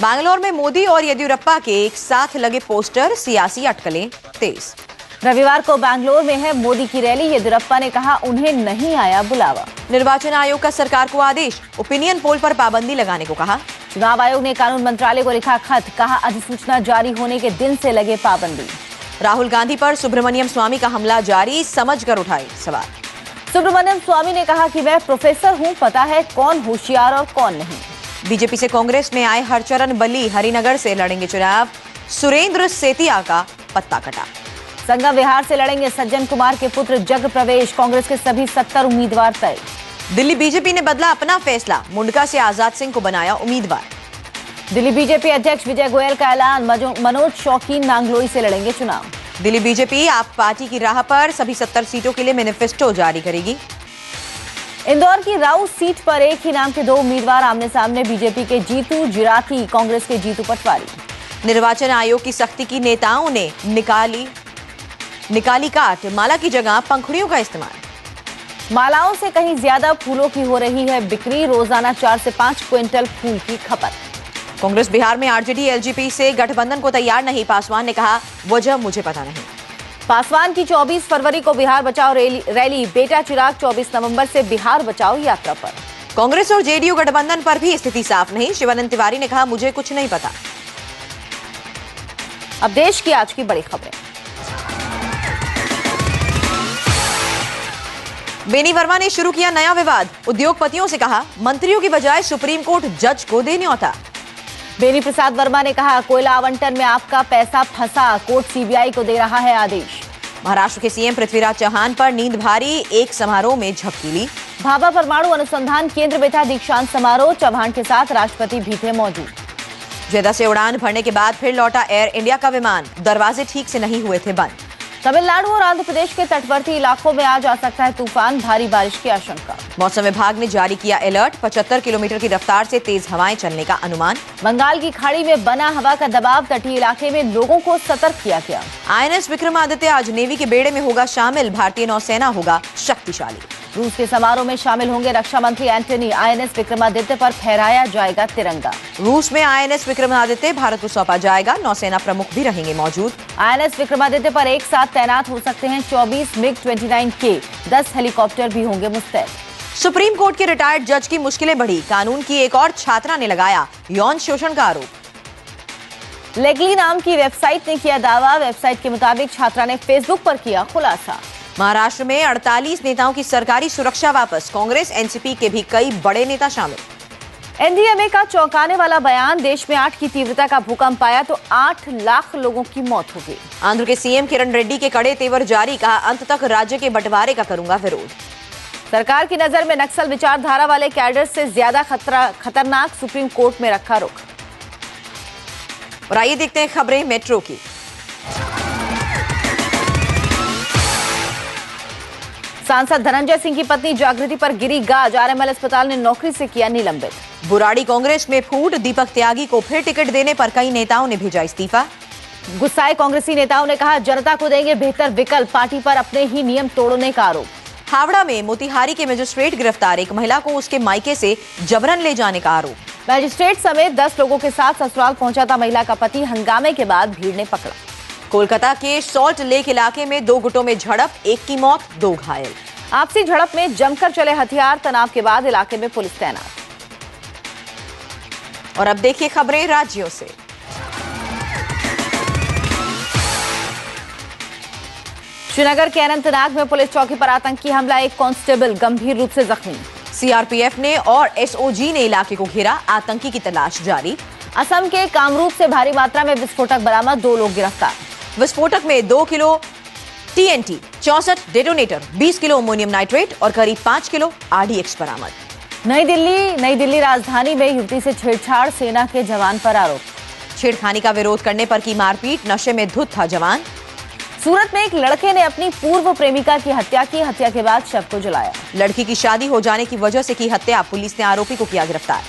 बैंगलोर में मोदी और येदियुरप्पा के एक साथ लगे पोस्टर, सियासी अटकलें तेज। रविवार को बैंगलोर में है मोदी की रैली। येदियुरप्पा ने कहा उन्हें नहीं आया बुलावा। निर्वाचन आयोग का सरकार को आदेश, ओपिनियन पोल पर पाबंदी लगाने को कहा। चुनाव आयोग ने कानून मंत्रालय को लिखा खत, कहा अधिसूचना जारी होने के दिन से लगे पाबंदी। राहुल गांधी पर सुब्रमण्यम स्वामी का हमला जारी, समझकर उठाए सवाल। सुब्रमण्यम स्वामी ने कहा कि मैं प्रोफेसर हूं, पता है कौन होशियार और कौन नहीं। बीजेपी से कांग्रेस में आए हरचरण बली हरिनगर से लड़ेंगे चुनाव, सुरेंद्र सेतिया का पत्ता कटा। संगम विहार से लड़ेंगे सज्जन कुमार के पुत्र जग प्रवेश। कांग्रेस के सभी 70 उम्मीदवार तय। दिल्ली बीजेपी ने बदला अपना फैसला, मुंडका से आजाद सिंह को बनाया उम्मीदवार। दिल्ली बीजेपी अध्यक्ष विजय गोयल का ऐलान, मनोज शौकीन नांगलोई से लड़ेंगे चुनाव। दिल्ली बीजेपी आप पार्टी की राह पर सभी 70 सीटों के लिए मैनिफेस्टो जारी करेगी। इंदौर की राउत सीट पर एक ही नाम के 2 उम्मीदवार आमने सामने, बीजेपी के जीतू जिराती, कांग्रेस के जीतू पटवारी। निर्वाचन आयोग की सख्ती की नेताओं ने निकाली काट, माला की जगह पंखुड़ियों का इस्तेमाल। मालाओं से कहीं ज्यादा फूलों की हो रही है बिक्री, रोजाना 4 से 5 क्विंटल फूल की खपत। कांग्रेस बिहार में आरजेडी एलजेपी से गठबंधन को तैयार नहीं, पासवान ने कहा वजह मुझे पता नहीं। पासवान की 24 फरवरी को बिहार बचाओ रैली, बेटा चिराग 24 नवंबर से बिहार बचाओ यात्रा पर। कांग्रेस और जेडीयू गठबंधन पर भी स्थिति साफ नहीं, शिवानंद तिवारी ने कहा मुझे कुछ नहीं पता। अब देश की आज की बड़ी खबरें। बेनी वर्मा ने शुरू किया नया विवाद, उद्योगपतियों से कहा मंत्रियों की बजाय सुप्रीम कोर्ट जज को दे न्योता। बेनी प्रसाद वर्मा ने कहा कोयला आवंटन में आपका पैसा फंसा, कोर्ट सीबीआई को दे रहा है आदेश। महाराष्ट्र के सीएम पृथ्वीराज चौहान पर नींद भारी, एक समारोह में झपकी ली। भाभा परमाणु अनुसंधान केंद्र में था दीक्षांत समारोह, चौहान के साथ राष्ट्रपति भी थे मौजूद। जेदा से उड़ान भरने के बाद फिर लौटा एयर इंडिया का विमान, दरवाजे ठीक से नहीं हुए थे बंद। तमिलनाडु और आंध्र प्रदेश के तटवर्ती इलाकों में आज आ सकता है तूफान, भारी बारिश की आशंका। मौसम विभाग ने जारी किया अलर्ट, 75 किलोमीटर की रफ्तार से तेज हवाएं चलने का अनुमान। बंगाल की खाड़ी में बना हवा का दबाव, तटीय इलाके में लोगों को सतर्क किया गया। आईएनएस विक्रमादित्य आज नेवी के बेड़े में होगा शामिल, भारतीय नौसेना होगा शक्तिशाली। रूस के समारोह में शामिल होंगे रक्षा मंत्री एंटनी, आईएनएस विक्रमादित्य पर फहराया जाएगा तिरंगा। रूस में आईएनएस विक्रमादित्य भारत को सौंपा जाएगा, नौसेना प्रमुख भी रहेंगे मौजूद। आईएनएस विक्रमादित्य पर एक साथ तैनात हो सकते हैं 24 MiG-29K, 10 हेलीकॉप्टर भी होंगे मुस्तैद। सुप्रीम कोर्ट के रिटायर्ड जज की मुश्किलें बढ़ी, कानून की एक और छात्रा ने लगाया यौन शोषण का आरोप। लेगली नाम की वेबसाइट ने किया दावा, वेबसाइट के मुताबिक छात्रा ने फेसबुक पर किया खुलासा। महाराष्ट्र में 48 नेताओं की सरकारी सुरक्षा वापस, कांग्रेस एनसीपी के भी कई बड़े नेता शामिल। एनडीएमए का चौंकाने वाला बयान, देश में 8 की तीव्रता का भूकंप आया तो 8 लाख लोगों की मौत हो गई। आंध्र के सीएम किरण रेड्डी के कड़े तेवर जारी, कहा अंत तक राज्य के बंटवारे का करूंगा विरोध। सरकार की नजर में नक्सल विचारधारा वाले कैडर से ज्यादा खतरनाक, सुप्रीम कोर्ट में रखा रुख। और आइए देखते हैं खबरें मेट्रो की। सांसद धनंजय सिंह की पत्नी जागृति पर गिरी गाज, आरएमएल अस्पताल ने नौकरी से किया निलंबित। बुराड़ी कांग्रेस में फूट, दीपक त्यागी को फिर टिकट देने पर कई नेताओं ने भेजा इस्तीफा। गुस्साए कांग्रेसी नेताओं ने कहा जनता को देंगे बेहतर विकल्प, पार्टी पर अपने ही नियम तोड़ने का आरोप। हावड़ा में मोतिहारी के मजिस्ट्रेट गिरफ्तार, एक महिला को उसके मायके से जबरन ले जाने का आरोप। मजिस्ट्रेट समेत 10 लोगों के साथ ससुराल पहुंचा था महिला का पति, हंगामे के बाद भीड़ ने पकड़ा। कोलकाता के सॉल्ट लेक इलाके में 2 गुटों में झड़प, एक की मौत 2 घायल। आपसी झड़प में जमकर चले हथियार, तनाव के बाद इलाके में पुलिस तैनात। और अब देखिए खबरें राज्यों से। श्रीनगर के अनंतनाग में पुलिस चौकी पर आतंकी हमला, एक कांस्टेबल गंभीर रूप से जख्मी। सीआरपीएफ ने और एसओजी ने इलाके को घेरा, आतंकी की तलाश जारी। असम के कामरूप से भारी मात्रा में विस्फोटक बरामद, 2 लोग गिरफ्तार। विस्फोटक में 2 kilo TNT, 64 detonator, 20 kilo ammonium nitrate और करीब 5 किलो आरडीएक्स बरामद। नई दिल्ली राजधानी में युवती से छेड़छाड़, सेना के जवान पर आरोप। छेड़खानी का विरोध करने पर की मारपीट, नशे में धुत था जवान। सूरत में एक लड़के ने अपनी पूर्व प्रेमिका की हत्या की, हत्या के बाद शव को जलाया। लड़की की शादी हो जाने की वजह से की हत्या, पुलिस ने आरोपी को किया गिरफ्तार।